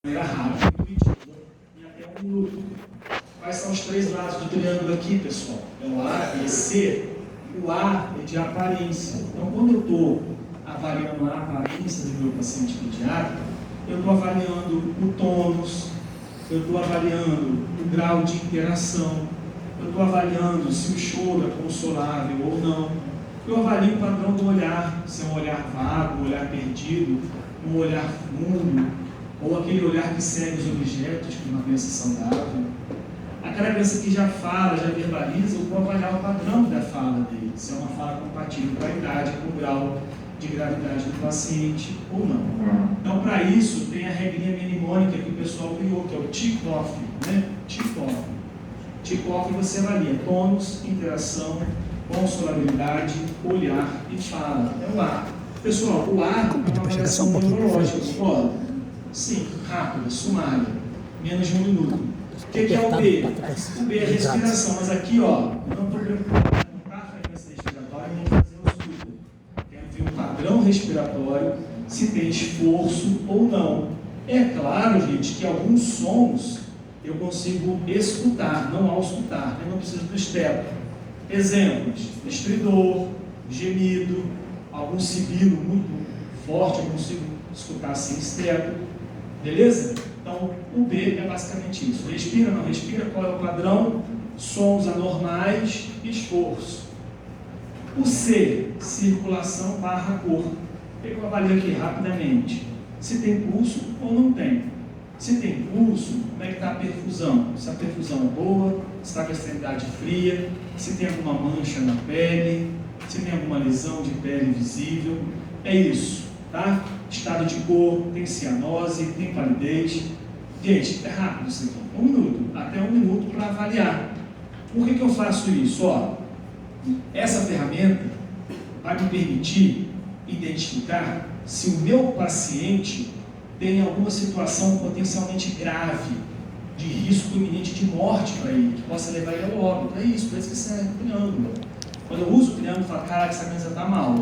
maneira rápida e intuitiva, em até 1 minuto. Quais são os 3 lados do triângulo aqui, pessoal? É o A, B, C. O A é de aparência. Então, quando eu estou avaliando a aparência do meu paciente pediátrico, eu estou avaliando o tônus, eu estou avaliando o grau de interação, eu estou avaliando se o choro é consolável ou não. Eu avalio o padrão do olhar, se é um olhar vago, um olhar perdido, um olhar fundo, ou aquele olhar que segue os objetos, que é uma criança saudável. Aquela criança que já fala, já verbaliza, eu vou avaliar o padrão da fala dele, se é uma fala compatível com a idade, com o grau de gravidade do paciente ou não. Então, para isso, tem a regrinha mnemônica que o pessoal criou, que é o TICOF, né? TICOF. TICOF você avalia tônus, interação, consolabilidade, olhar e fala. É o A. Pessoal, o A é uma avaliação neurológica, concorda? Sim, rápida, sumária, menos de 1 minuto. O que é o B? O B é respiração, mas aqui, ó, eu não estou preocupado com a frequência respiratória, nem fazer o estudo. Quero ver o padrão respiratório, se tem esforço ou não. É claro, gente, que alguns sons eu consigo escutar, não auscultar, eu não preciso do esteto. Exemplos: estridor, gemido, algum sibilo muito forte, eu consigo escutar sem esteto. Beleza? Então, o B é basicamente isso. Respira, não respira, qual é o padrão? Sons anormais, esforço. O C, circulação barra cor. Eu avalio aqui rapidamente. Se tem pulso ou não tem. Se tem pulso, como é que está a perfusão? Se a perfusão é boa, se está com a extremidade fria, se tem alguma mancha na pele, se tem alguma lesão de pele visível. É isso, tá? Estado de cor, tem cianose, tem palidez. Gente, é rápido isso aqui. 1 minuto, até 1 minuto para avaliar. Por que eu faço isso? Ó, essa ferramenta vai me permitir identificar se o meu paciente tem alguma situação potencialmente grave, de risco iminente de morte para ele, que possa levar ele ao óbito. É isso, por isso que serve o triângulo. Quando eu uso o triângulo, eu falo, caraca, essa criança está mal,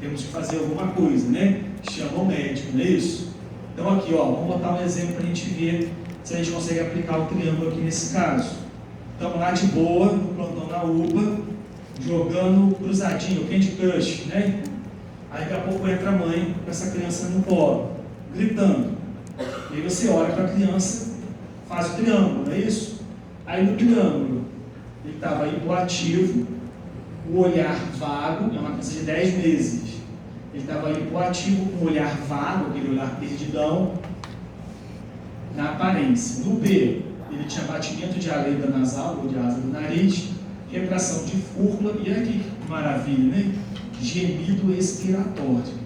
temos que fazer alguma coisa, né? Chama o médico, não é isso? Então aqui, ó, vamos botar um exemplo para a gente ver se a gente consegue aplicar o triângulo aqui nesse caso. Estamos lá de boa, no plantão na UPA, jogando cruzadinho, Candy Crush, né? Aí daqui a pouco entra a mãe com essa criança no colo, gritando. E aí você olha para a criança, faz o triângulo, não é isso? Aí no triângulo, ele estava hipoativo, o olhar vago, é uma criança de 10 meses. Ele estava hipoativo com o olhar vago, aquele olhar perdidão, na aparência. No B, ele tinha batimento de aleta nasal, ou de asa do nariz, retração de fúrcula, e aqui, que maravilha, né? Gemido expiratório.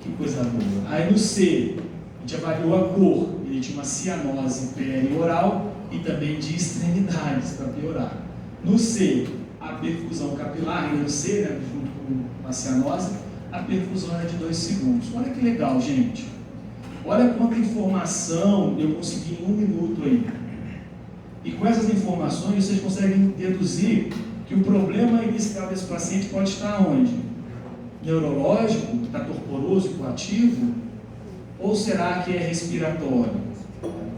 Que coisa boa. Aí no C, a gente avaliou a cor, ele tinha uma cianose perioral e também de extremidades, para piorar. No C, a perfusão capilar, ainda no C, né, junto com a cianose, a perfusão era de 2 segundos. Olha que legal, gente. Olha quanta informação eu consegui em 1 minuto aí. E com essas informações, vocês conseguem deduzir que o problema inicial desse paciente pode estar onde? Neurológico, está torporoso e coativo? Ou será que é respiratório?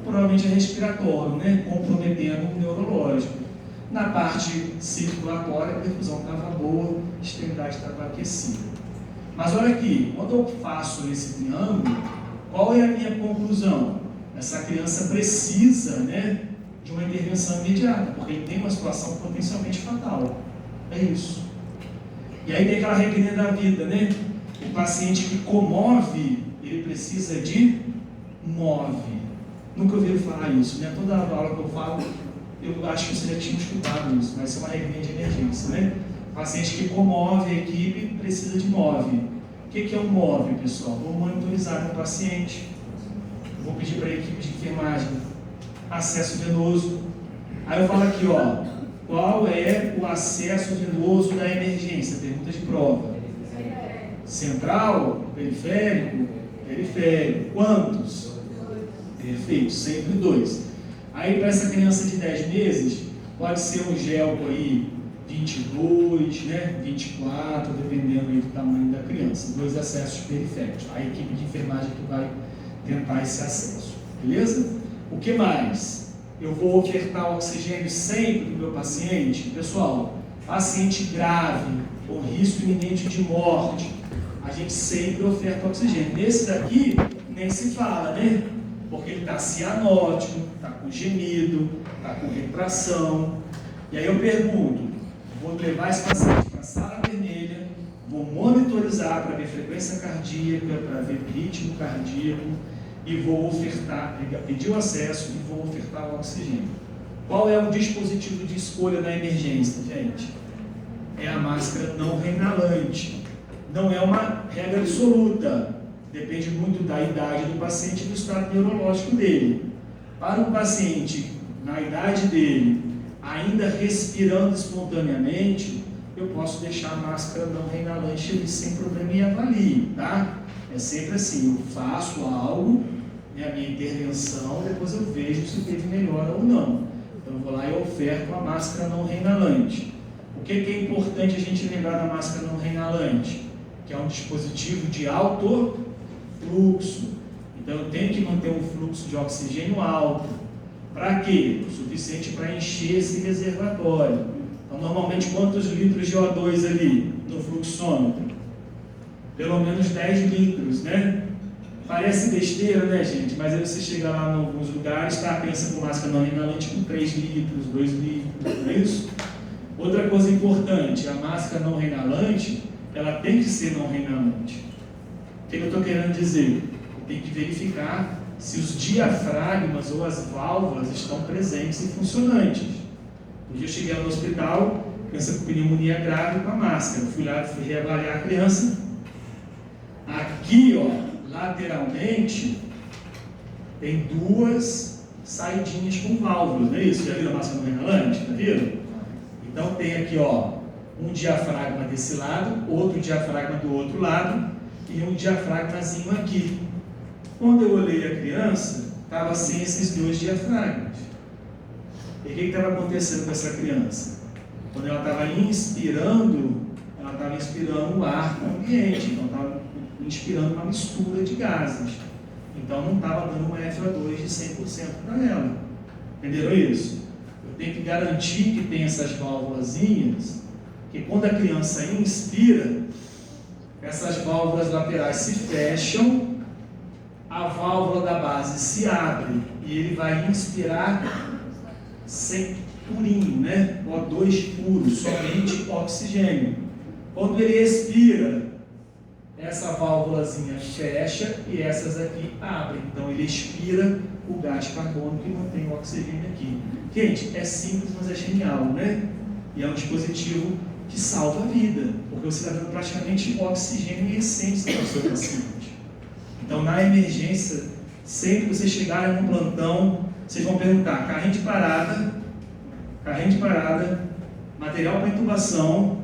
Provavelmente é respiratório, né? Comprometendo o neurológico. Na parte circulatória, a perfusão estava boa, a extremidade estava aquecida. Mas olha aqui, quando eu faço esse triângulo, qual é a minha conclusão? Essa criança precisa, né, de uma intervenção imediata, porque ele tem uma situação potencialmente fatal. É isso. E aí tem aquela regrinha da vida, né? O paciente que comove, ele precisa de move. Nunca ouviram falar isso, né? Toda aula que eu falo, eu acho que você já tinha escutado isso, mas isso é uma regrinha de emergência, né? O paciente que comove a equipe precisa de move. O que é um move, pessoal? Vou monitorizar o paciente, vou pedir para a equipe de enfermagem acesso venoso. Aí eu falo aqui, ó, qual é o acesso venoso da emergência? Pergunta de prova. Central, periférico, periférico. Quantos? Perfeito, sempre 2. Aí para essa criança de 10 meses, pode ser um gelco aí 22, né, 24, dependendo aí do tamanho da criança. 2 acessos periféricos. A equipe de enfermagem que vai tentar esse acesso. beleza? O que mais? Eu vou ofertar oxigênio sempre para o meu paciente. Pessoal, paciente grave, com risco iminente de morte, a gente sempre oferta oxigênio. Nesse daqui, nem se fala, né? Porque ele está cianótico, está com gemido, está com retração. E aí eu pergunto, vou levar esse paciente para a sala vermelha, vou monitorizar para ver frequência cardíaca, para ver ritmo cardíaco e vou ofertar, pedir o acesso e vou ofertar o oxigênio. Qual é o dispositivo de escolha da emergência, gente? É a máscara não reinalante. Não é uma regra absoluta, depende muito da idade do paciente e do estado neurológico dele. Para um paciente, na idade dele, ainda respirando espontaneamente, eu posso deixar a máscara não reinalante ali sem problema e avalie, tá? É sempre assim, eu faço algo, a minha intervenção, depois eu vejo se teve melhora ou não. Então eu vou lá e oferto a máscara não reinalante. O que é importante a gente lembrar da máscara não reinalante? Que é um dispositivo de alto fluxo. Então eu tenho que manter um fluxo de oxigênio alto. Para quê? O suficiente para encher esse reservatório. Então normalmente quantos litros de O2 ali no fluxômetro? Pelo menos 10 litros, né? Parece besteira, né, gente? Mas aí você chega lá em alguns lugares, tá? Pensa com máscara não reinalante com 3 litros, 2 litros, não é isso? Outra coisa importante, a máscara não reinalante, ela tem que ser não reinalante. O que eu estou querendo dizer? Tem que verificar se os diafragmas ou as válvulas estão presentes e funcionantes. Um dia eu cheguei no hospital, criança com pneumonia grave com a máscara. Fui lá, fui reavaliar a criança. Aqui, ó, lateralmente, tem duas saidinhas com válvulas, não é isso? Já viram a máscara não reinalante? Tá vendo? Então tem aqui, ó, um diafragma desse lado, outro diafragma do outro lado e um diafragmazinho aqui. Quando eu olhei a criança, estava sem esses dois diafragmas. E o que estava acontecendo com essa criança? Quando ela estava inspirando, ela estava inspirando o ar no ambiente, então estava inspirando uma mistura de gases. Então não estava dando uma FO2 de 100% para ela. Entenderam isso? Eu tenho que garantir que tem essas válvulazinhas, que quando a criança inspira, essas válvulas laterais se fecham, a válvula da base se abre e ele vai inspirar sem purinho, né? O2 puro, somente oxigênio. Quando ele expira, essa válvulazinha fecha e essas aqui abrem. Então ele expira o gás carbônico e mantém o oxigênio aqui. Gente, é simples, mas é genial, né? E é um dispositivo que salva a vida, porque você está dando praticamente oxigênio e essência para o seu paciente. Então, na emergência, sempre que vocês chegarem no plantão, vocês vão perguntar carrinho de parada, material para intubação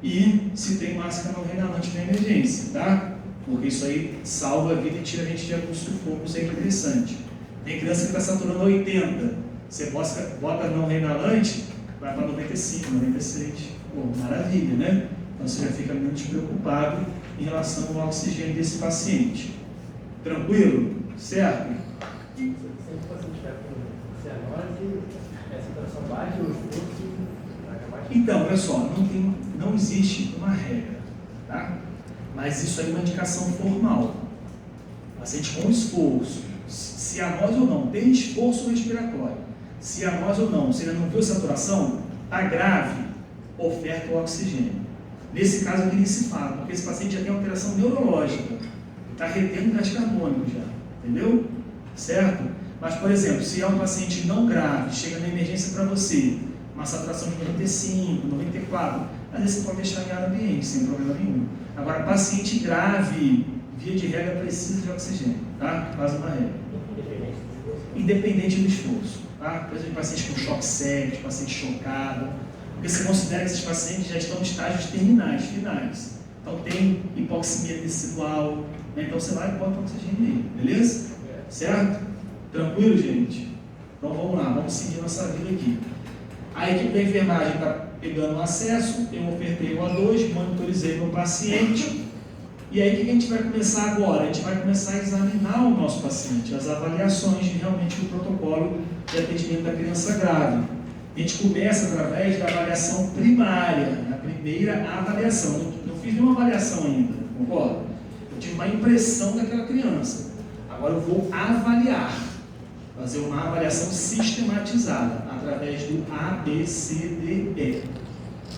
e se tem máscara não reinalante na emergência, tá? Porque isso aí salva a vida e tira a gente de alguns sufocos, isso é interessante. Tem criança que está saturando 80, você bota não reinalante, vai para 95, 96, pô, maravilha, né? Então você já fica menos preocupado em relação ao oxigênio desse paciente. Tranquilo? Certo? Se o paciente estiver com cianose, essa saturação baixa, o esforço vai acabar. Então, pessoal, não existe uma regra, tá? Mas isso aí é uma indicação formal. Paciente com esforço, cianose ou não, tem esforço respiratório. Cianose ou não, se ele não viu saturação, está grave, oferta o oxigênio. Nesse caso aqui nem se fala, porque esse paciente já tem alteração neurológica, está retendo gás carbônico já, entendeu? Certo? Mas, por exemplo, se é um paciente não grave, chega na emergência para você, uma saturação de 95, 94, às vezes você pode deixar em ar ambiente, sem problema nenhum. Agora, paciente grave, via de regra, precisa de oxigênio, tá? Faz uma regra. Independente do esforço, tá? Por exemplo, paciente com choque séptico, paciente chocado, porque você considera que esses pacientes já estão em estágios terminais, finais. Então tem hipoxemia tecidual, né? Então você vai e bota oxigênio nele, beleza? Certo? Tranquilo, gente? Então vamos lá, vamos seguir nossa vida aqui. A equipe da enfermagem está pegando o acesso, eu ofertei o O2, monitorizei meu paciente, E aí o que a gente vai começar agora? A gente vai começar a examinar o nosso paciente, as avaliações de realmente o protocolo de atendimento da criança grave. A gente começa através da avaliação primária, a primeira avaliação. Eu não fiz nenhuma avaliação ainda, concorda? Eu tive uma impressão daquela criança. Agora eu vou avaliar, fazer uma avaliação sistematizada, através do A, B, C, D, E.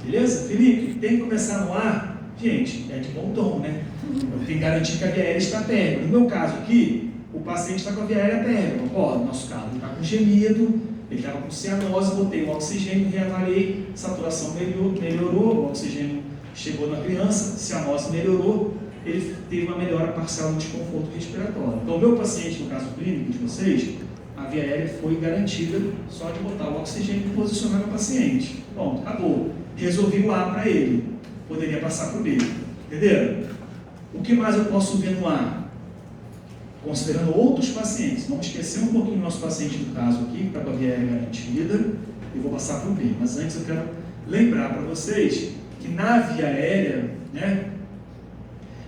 Beleza? Felipe, tem que começar no A? Gente, é de bom tom, né? Eu tenho que garantir que a via aérea está pérfida. No meu caso aqui, o paciente está com a via aérea pérfida, concorda? No nosso caso, ele está com gemido, ele estava com cianose, botei o oxigênio, reavaliei, saturação melhorou, o oxigênio chegou na criança, cianose melhorou, ele teve uma melhora parcial no desconforto respiratório. Então, o meu paciente, no caso clínico de vocês, a via aérea foi garantida só de botar o oxigênio e posicionar no paciente. Bom, acabou. Resolvi o A para ele. Poderia passar para o B. Entenderam? O que mais eu posso ver no A? Considerando outros pacientes. Vamos esquecer um pouquinho do nosso paciente no caso aqui, que está com a via aérea garantida, e vou passar para o B. Mas antes eu quero lembrar para vocês que na via aérea, né,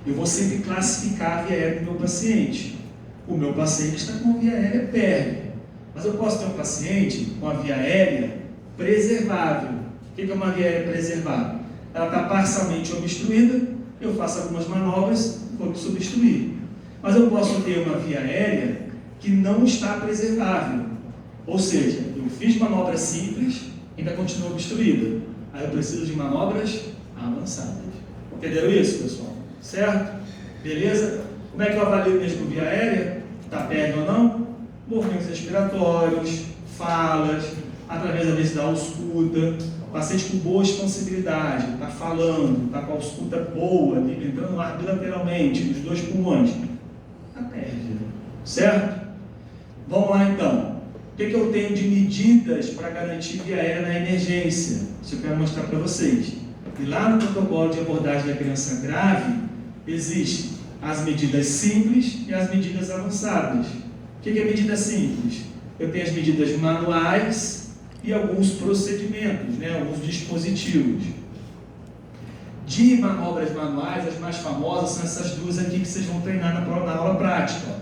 eu vou sempre classificar a via aérea do meu paciente. O meu paciente está com a via aérea pérfida. Mas eu posso ter um paciente com a via aérea preservável. O que é uma via aérea preservável? Ela está parcialmente obstruída, eu faço algumas manobras e vou substituir. Mas eu posso ter uma via aérea que não está preservável. Ou seja, eu fiz manobras simples, ainda continua obstruída. Aí eu preciso de manobras avançadas. Entenderam isso, pessoal? Certo? Beleza? Como é que eu avalio mesmo via aérea? Está pérfida ou não? Movimentos respiratórios, falas, através da vezes da ausculta, paciente com boa expansibilidade, está falando, está com a ausculta boa, entrando no ar bilateralmente, nos dois pulmões, está pérfida, certo? Vamos lá então. O que eu tenho de medidas para garantir via aérea na emergência? Isso eu quero mostrar para vocês. E lá no protocolo de abordagem da criança grave, existem as medidas simples e as medidas avançadas. O que é medida simples? Eu tenho as medidas manuais e alguns procedimentos, né, alguns dispositivos. De manobras manuais, as mais famosas são essas duas aqui que vocês vão treinar na aula prática.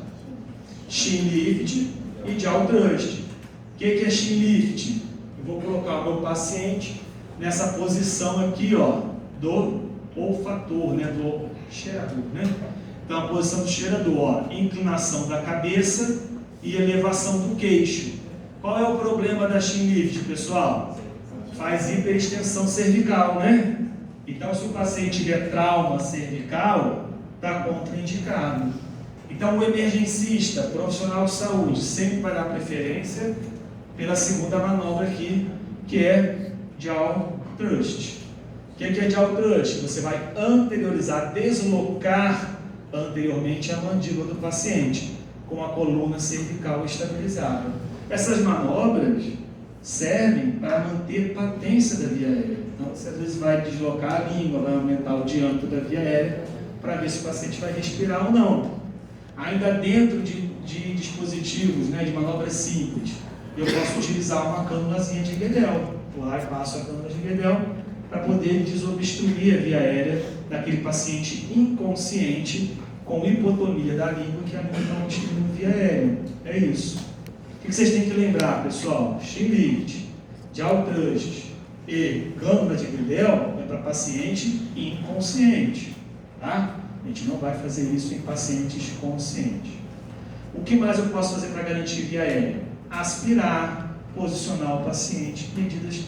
Chin lift e jaw thrust. O que é chin lift? Eu vou colocar o meu paciente nessa posição aqui, ó, do olfator, né, do cheirador, né? Então, a posição do cheirador, ó, inclinação da cabeça e elevação do queixo. Qual é o problema da chin lift, pessoal? Faz hiperextensão cervical, né? Então, se o paciente tiver trauma cervical, está contraindicado. Então, o emergencista, profissional de saúde, sempre vai dar preferência pela segunda manobra aqui, que é jaw thrust. O que é jaw thrust? Você vai anteriorizar, deslocar anteriormente a mandíbula do paciente, com a coluna cervical estabilizada. Essas manobras servem para manter patência da via aérea. Então, você às vezes vai deslocar a língua, vai aumentar o diâmetro da via aérea, para ver se o paciente vai respirar ou não. Ainda dentro de dispositivos, né, de manobras simples, eu posso utilizar uma cânulazinha de Guedel. Vou lá e passo a cânula de Guedel para poder desobstruir a via aérea daquele paciente inconsciente com hipotonia da língua que a língua está obstruindo a via aérea. É isso. O que vocês têm que lembrar, pessoal? Chin lift, jaw thrust e cânula de Guedel é para paciente inconsciente, tá? A gente não vai fazer isso em pacientes conscientes. O que mais eu posso fazer para garantir via aérea? Aspirar, posicionar o paciente, medidas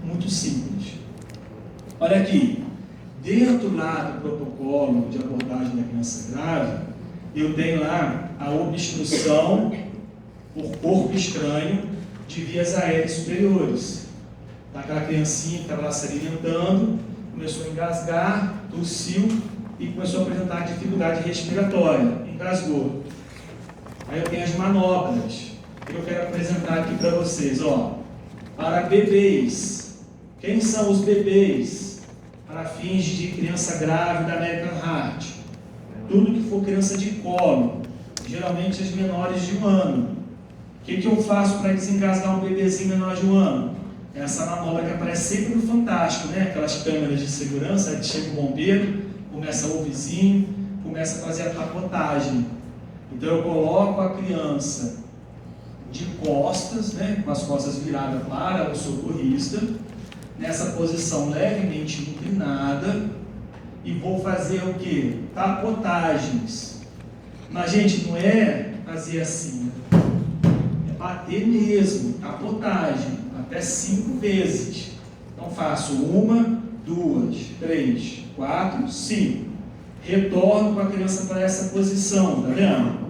muito simples. Olha aqui, dentro lá do protocolo de abordagem da criança grave, eu tenho lá a obstrução por corpo estranho de vias aéreas superiores. Aquela criancinha que estava lá se alimentando, começou a engasgar, tossiu e começou a apresentar dificuldade respiratória, engasgou. Aí eu tenho as manobras que eu quero apresentar aqui para vocês, ó. Para bebês, quem são os bebês? Para fins de criança grave da American Heart, tudo que for criança de colo, geralmente as menores de 1 ano. O que eu faço para desengasgar um bebezinho menor de 1 ano? Essa manobra que aparece sempre no Fantástico, né? Aquelas câmeras de segurança, aí chega o bombeiro, começa o vizinho, começo a fazer a capotagem. Então eu coloco a criança de costas, né, com as costas viradas para o socorrista, nessa posição levemente inclinada, e vou fazer o que? Capotagens. Mas, gente, não é fazer assim, é bater mesmo, capotagem, até 5 vezes. Então faço 1, 2, 3, 4, 5. Retorno com a criança para essa posição, tá vendo?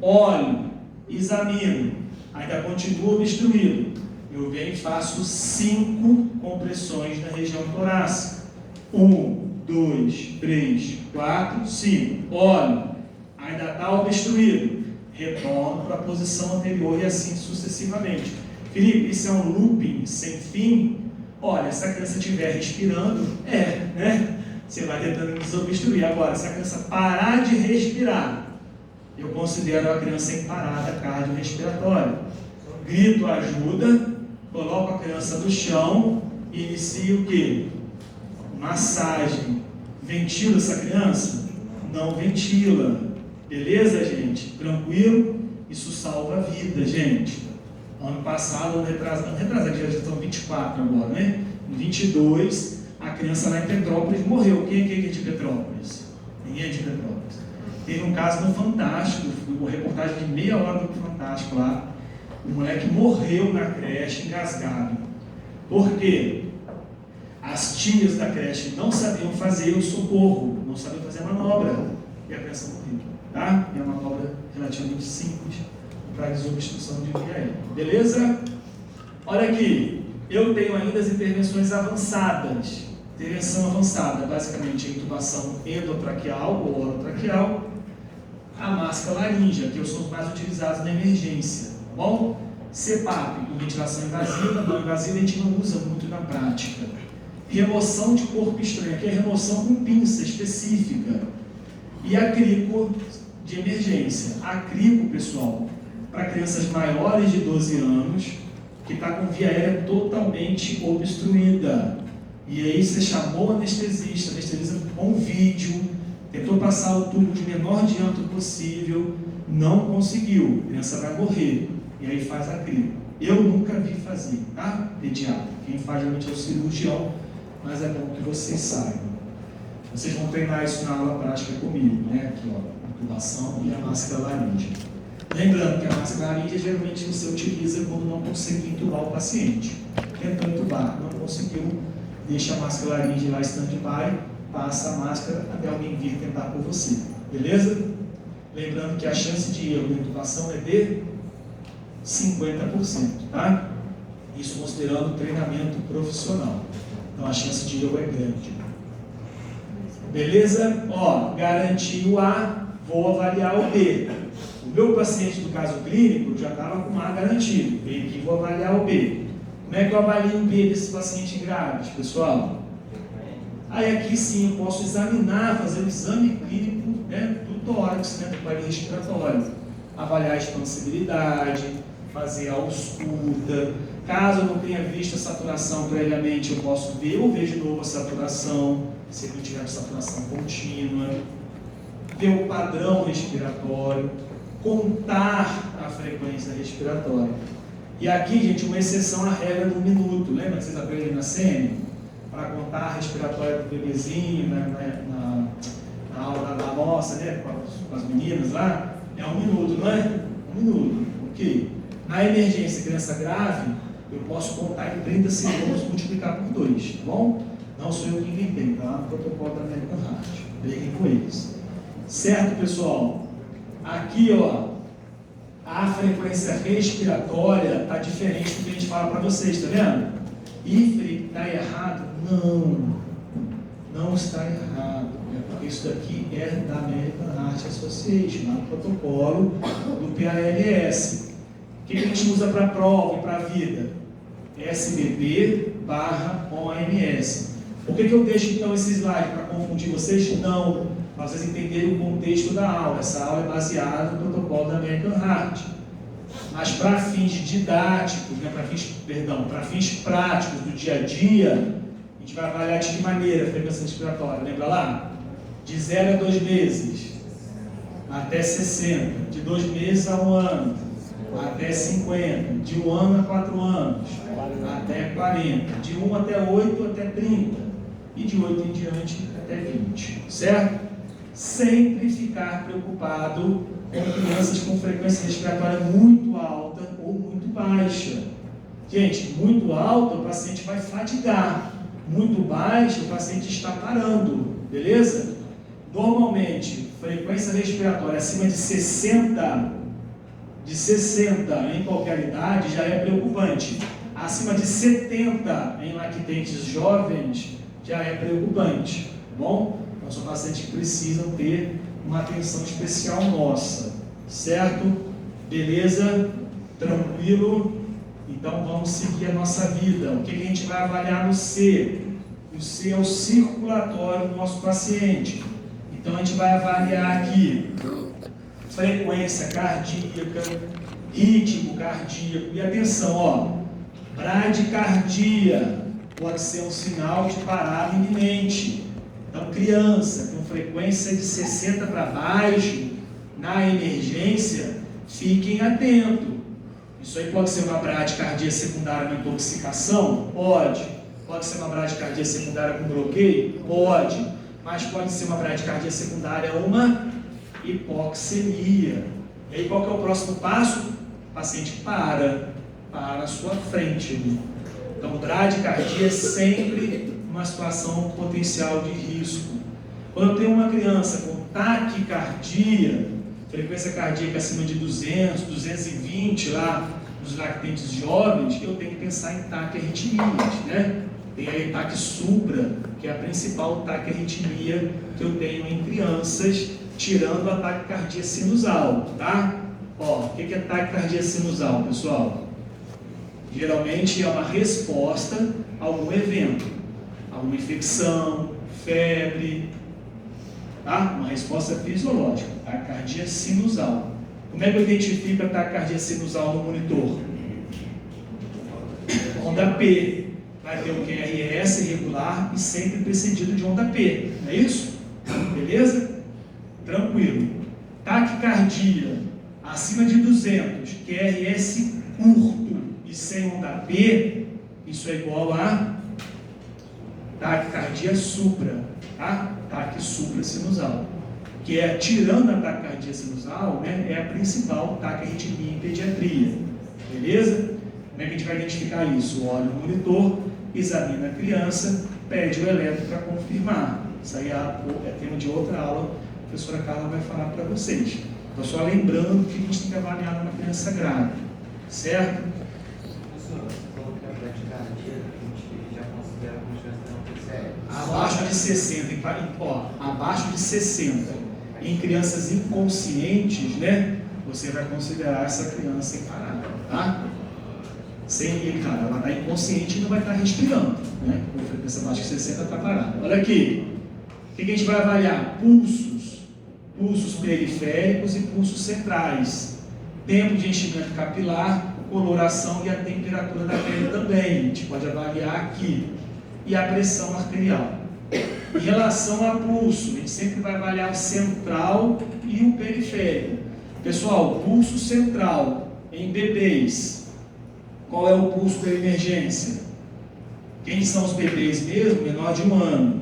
Olho, examino, ainda continua obstruído. Eu venho e faço 5 compressões na região torácica. 1, 2, 3, 4, 5. Olho, ainda está obstruído. Retorno para a posição anterior e assim sucessivamente. Felipe, isso é um looping sem fim? Olha, se a criança estiver respirando, né? Você vai tentando desobstruir. Agora, se a criança parar de respirar, eu considero a criança em parada cardiorrespiratória. Grito ajuda, coloco a criança no chão e inicio o quê? Massagem. Ventila essa criança? Não ventila. Beleza, gente? Tranquilo? Isso salva a vida, gente. Ano passado, ano retrasado, já estão 24 agora, né? Em 22, a criança lá em Petrópolis morreu. Quem é de Petrópolis? Ninguém é de Petrópolis. Teve um caso no Fantástico, uma reportagem de meia hora do Fantástico lá. O moleque morreu na creche engasgado. Por quê? As tias da creche não sabiam fazer o socorro, não sabiam fazer a manobra. E a criança morreu. Tá? É uma manobra relativamente simples para desobstrução de via aérea. Beleza? Olha aqui. Eu tenho ainda as intervenções avançadas. Intervenção avançada, basicamente a intubação endotraqueal ou orotraqueal, a máscara laríngea, que são os mais utilizados na emergência. Tá bom? CPAP, com ventilação invasiva, não invasiva, a gente não usa muito na prática. Remoção de corpo estranho, que é remoção com pinça específica. E a crico de emergência. A crico, pessoal, para crianças maiores de 12 anos, que está com via aérea totalmente obstruída. E aí você chamou o anestesista, anestesiza com vídeo, tentou passar o tubo de menor diâmetro possível, não conseguiu, a criança vai morrer. E aí faz a crico. Eu nunca vi fazer, tá? Pediatra. Quem faz geralmente é o cirurgião, mas é bom que vocês saibam. Vocês vão treinar isso na aula prática comigo, né? Aqui, ó, a intubação e a máscara laríngea. Lembrando que a máscara laríngea geralmente você utiliza quando não consegue intubar o paciente. Tentou intubar, não conseguiu, deixa a máscara laríngea lá stand-by, passa a máscara até alguém vir tentar por você. Beleza? Lembrando que a chance de erro da intubação é de 50%, tá? Isso considerando treinamento profissional. Então a chance de erro é grande. Beleza? Ó, garanti o A, vou avaliar o B. O meu paciente do caso clínico já estava com o A garantido. Vem aqui, vou avaliar o B. Como é que eu avalio o B desse paciente grave, pessoal? Aí aqui sim eu posso examinar, fazer um exame clínico, né, do tórax, né, do aparelho respiratório. Avaliar a expansibilidade, fazer a ausculta. Caso eu não tenha visto a saturação previamente, eu posso ver ou ver de novo a saturação, se eu tiver saturação contínua. Ver o padrão respiratório, contar a frequência respiratória. E aqui, gente, uma exceção à regra do minuto. Lembra que vocês aprendem na CM? Para contar a respiratória do bebezinho, na aula da nossa, né, com as meninas lá, é 1 minuto, não é? 1 minuto, ok? Na emergência, criança grave, eu posso contar em 30 segundos, multiplicar por 2, tá bom? Não sou eu que inventei, tá? No protocolo da American Heart. Briguem com eles. Certo, pessoal? Aqui, ó, a frequência respiratória está diferente do que a gente fala para vocês, tá vendo? E, Felipe, está errado? Não está errado. Porque isso daqui é da American Heart Association, no protocolo do PALS. O que a gente usa para a prova e para a vida? SBP/OMS. Por que eu deixo então esse slide? Para confundir vocês? Não. Para vocês entenderem o contexto da aula. Essa aula é baseada no protocolo da American Heart. Mas para fins didáticos, né, para fins práticos do dia a dia, a gente vai avaliar de que maneira a frequência respiratória. Lembra lá? De 0 a 2 meses, até 60, de 2 meses a 1 ano, até 50, de 1 ano a 4 anos, até 40, de 1 até 8 até 30, e de 8 em diante até 20, certo? Sempre ficar preocupado com crianças com frequência respiratória muito alta ou muito baixa. Gente, muito alta o paciente vai fadigar, muito baixo o paciente está parando, beleza? Normalmente, frequência respiratória acima de 60 em qualquer idade já é preocupante. Acima de 70 em lactentes jovens já é preocupante, tá bom? Então são pacientes que precisam ter uma atenção especial nossa, certo? Beleza? Tranquilo? Então vamos seguir a nossa vida. O que a gente vai avaliar no C? O C é o circulatório do nosso paciente. Então a gente vai avaliar aqui frequência cardíaca, ritmo cardíaco. E atenção, ó, bradicardia pode ser um sinal de parada iminente. Então criança com frequência de 60 para baixo, na emergência, fiquem atentos. Isso aí pode ser uma bradicardia secundária com intoxicação? Pode. Pode ser uma bradicardia secundária com bloqueio? Pode. Mas pode ser uma bradicardia secundária uma hipoxemia. E aí qual que é o próximo passo? O paciente para a sua frente. Então bradicardia é sempre uma situação potencial de risco. Quando eu tenho uma criança com taquicardia, frequência cardíaca acima de 200, 220 lá nos lactentes jovens, eu tenho que pensar em taquiarritmias, né? Tem a taque supra, que é a principal taquiarritmia que eu tenho em crianças, tirando a taquicardia sinusal, tá? Ó, o que é taquicardia sinusal, pessoal? Geralmente é uma resposta a algum evento, alguma infecção, febre, tá? Uma resposta fisiológica, taquicardia sinusal. Como é que eu identifico a taquicardia sinusal no monitor? Onda P. Vai ter o QRS regular e sempre precedido de onda P, não é isso? Beleza? Tranquilo. Taquicardia acima de 200, QRS curto e sem onda P, isso é igual a taquicardia supra, tá? Taque suprasinusal, que é, tirando a taquicardia sinusal, né, é a principal taquiarritmia em pediatria, beleza? Como é que a gente vai identificar isso? Olha o monitor, examina a criança, pede o eletro para confirmar. Isso aí é tema de outra aula, a professora Carla vai falar para vocês. Então, só lembrando que a gente tem que avaliar numa criança grávida, certo? Professor, você falou que a bradicardia a gente já considera como se tivesse não sério. Abaixo de 60, abaixo de 60, em crianças inconscientes, né? Você vai considerar essa criança imparável, tá? Sem cara, ela está inconsciente e não vai estar respirando, né? Com frequência abaixo de 60 está parada. Olha aqui, o que a gente vai avaliar? Pulsos periféricos e pulsos centrais, tempo de enchimento capilar, coloração e a temperatura da pele também, a gente pode avaliar aqui, e a pressão arterial. Em relação a pulso, a gente sempre vai avaliar o central e o periférico. Pessoal, pulso central em bebês, qual é o pulso da emergência? Quem são os bebês mesmo? Menor de 1 ano.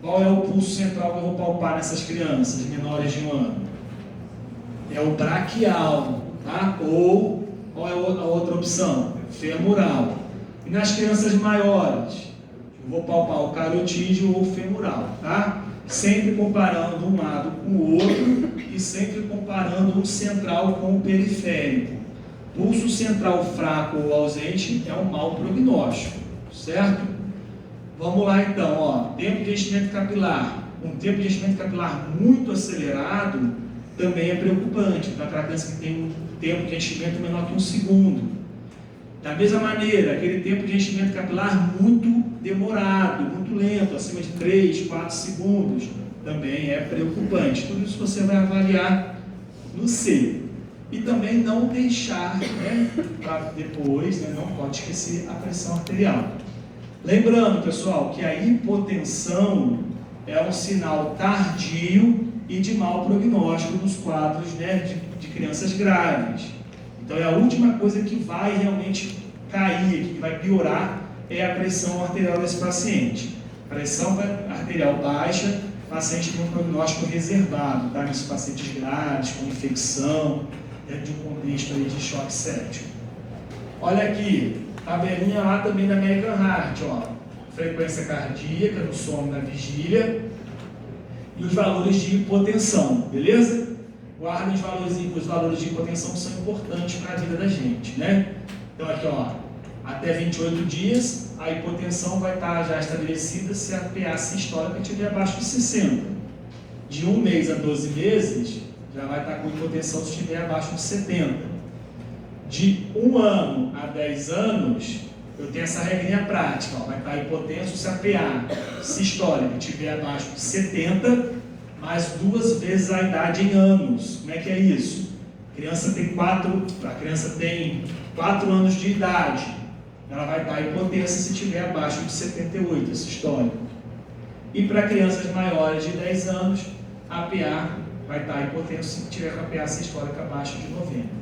Qual é o pulso central que eu vou palpar nessas crianças menores de 1 ano? É o braquial, tá? Ou qual é a outra opção? Femoral. E nas crianças maiores, eu vou palpar o carotídeo ou femoral, tá? Sempre comparando um lado com o outro e sempre comparando o central com o periférico. Pulso central fraco ou ausente é um mau prognóstico, certo? Vamos lá então, ó, tempo de enchimento capilar. Um tempo de enchimento capilar muito acelerado também é preocupante, para aquela criança que tem um tempo de enchimento menor que 1 segundo. Da mesma maneira, aquele tempo de enchimento capilar muito demorado, muito lento, acima de 3, 4 segundos, também é preocupante. Tudo isso você vai avaliar no C. E também não deixar, né, para depois, né, não pode esquecer a pressão arterial. Lembrando, pessoal, que a hipotensão é um sinal tardio e de mau prognóstico nos quadros, né, de crianças graves. Então é a última coisa que vai realmente cair, que vai piorar, é a pressão arterial desse paciente. Pressão arterial baixa, paciente com prognóstico reservado, tá? Nesses pacientes graves, com infecção, dentro de um contexto aí de choque séptico. Olha aqui, tabelinha lá também da American Heart, ó. Frequência cardíaca no sono na vigília e os valores de hipotensão, beleza? Guardem os valores de hipotensão, que são importantes para a vida da gente, né? Então aqui, ó, até 28 dias, a hipotensão vai estar já estabelecida se a PA sistólica estiver abaixo de 60. De 1 mês a 12 meses, já vai estar com hipotensão se estiver abaixo de 70. De 1 ano a 10 anos, eu tenho essa regrinha prática, ó, vai estar hipotenso se a PA sistólica estiver abaixo de 70, mais 2 vezes a idade em anos. Como é que é isso? A criança tem 4 anos de idade, ela vai estar hipotensa se estiver abaixo de 78, esse histórico. E para crianças maiores de 10 anos, a PA vai estar hipotensa se tiver com a PA sistólica abaixo de 90.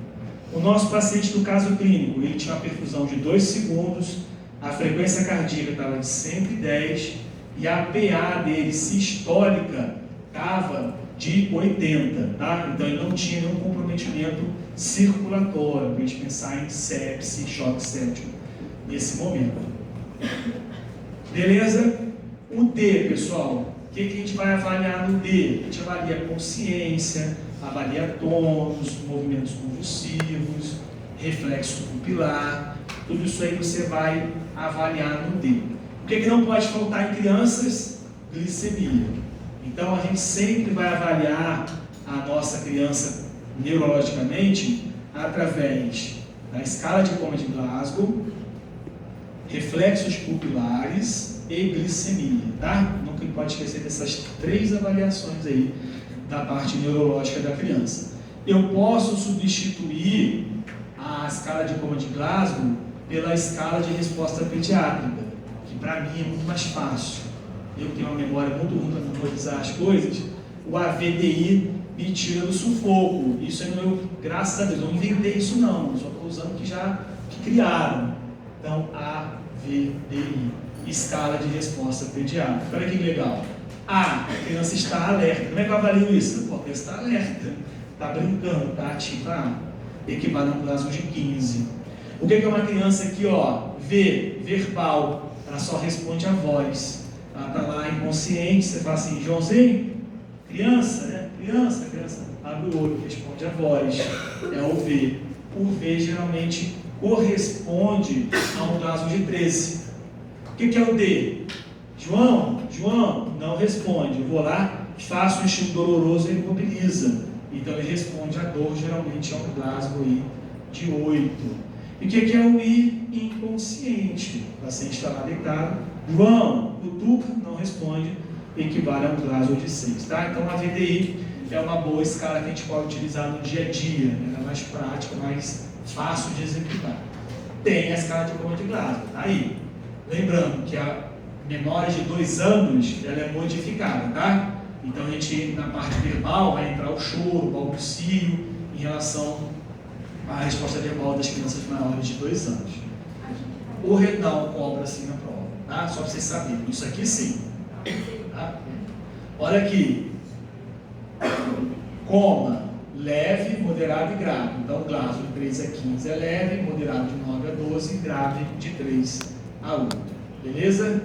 O nosso paciente do caso clínico, ele tinha uma perfusão de 2 segundos, a frequência cardíaca estava de 110 e a PA dele sistólica estava de 80, tá? Então ele não tinha nenhum comprometimento circulatório, para a gente pensar em sepse, choque séptico nesse momento. Beleza? O D, pessoal, o que a gente vai avaliar no D? A gente avalia a consciência, avalia tônus, movimentos convulsivos, reflexo pupilar, tudo isso aí você vai avaliar no D. O que não pode faltar em crianças? Glicemia. Então a gente sempre vai avaliar a nossa criança neurologicamente através da escala de coma de Glasgow, reflexos pupilares e glicemia, tá? Nunca pode esquecer dessas 3 avaliações aí da parte neurológica da criança. Eu posso substituir a escala de coma de Glasgow pela escala de resposta pediátrica, que para mim é muito mais fácil. Eu tenho uma memória muito ruim para memorizar as coisas. O AVDI me tira do sufoco. Isso é meu, graças a Deus, eu não inventei isso não, só estou usando que criaram. Então, AVDI, escala de resposta pediátrica. Olha que legal. A criança está alerta. Como é que eu avalio isso? A criança está alerta, está brincando, está ativa. Equivale a um Glasgow de 15. O que é uma criança aqui, ó? V, verbal, ela só responde a voz. Ela está lá inconsciente, você fala assim, Joãozinho, criança, né? Criança, abre o olho, responde a voz. É o V. O V geralmente corresponde a um Glasgow de 13. O que é o D? João, não responde. Eu vou lá, faço um estímulo doloroso e ele mobiliza. Então ele responde a dor, geralmente é um Glasgow aí de 8. E o que é o I? Inconsciente. O paciente está lá deitado. João, cutuca, não responde, equivale a um Glasgow de 6. Tá? Então a VDI é uma boa escala que a gente pode utilizar no dia a dia, né? É mais prática, mais fácil de executar. Tem a escala de coma de Glasgow, tá aí. Lembrando que a menores de 2 anos, ela é modificada, tá? Então a gente, na parte verbal, vai entrar o choro, o balbucio, em relação à resposta verbal das crianças maiores de 2 anos. O renal cobra assim na prova, tá? Só para vocês saberem. Isso aqui sim. Tá? Olha aqui. Coma, leve, moderado e grave. Então, Glasgow de 3 a 15 é leve, moderado de 9 a 12, grave de 3 a 8. Beleza?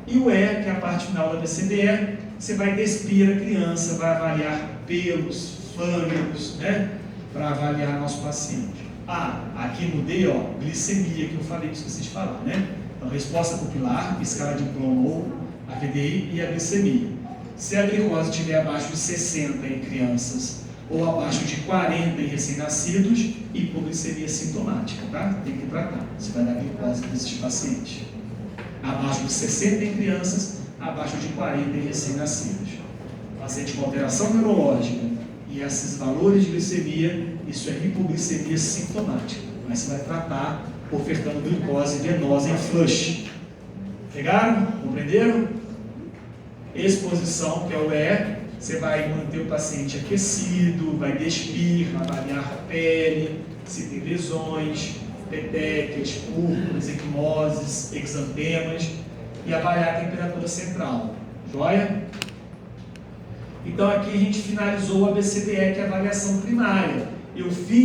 E o E, que é a parte final da BCDE, você vai despir a criança, vai avaliar pelos, fâneos, né? Para avaliar nosso paciente. Aqui no D, ó, glicemia, que eu falei, que esqueci de falar, né? Então, resposta pupilar, escala de Plum ou a VDI e a glicemia. Se a glicose estiver abaixo de 60 em crianças ou abaixo de 40 em recém-nascidos, hipoglicemia sintomática, tá? Tem que tratar. Você vai dar glicose desses pacientes. Abaixo de 60 em crianças, abaixo de 40 em recém-nascidos. Paciente com alteração neurológica e esses valores de glicemia, isso é hipoglicemia sintomática. Mas você vai tratar ofertando glicose venosa em flush. Pegaram? Compreenderam? Exposição, que é o E, Você vai manter o paciente aquecido, vai despir, avaliar a pele, se tem lesões, petequias, púrpuras, equimoses, exantemas, e avaliar a temperatura central. Joia? Então aqui a gente finalizou o ABCDE, que é a avaliação primária. Eu fiz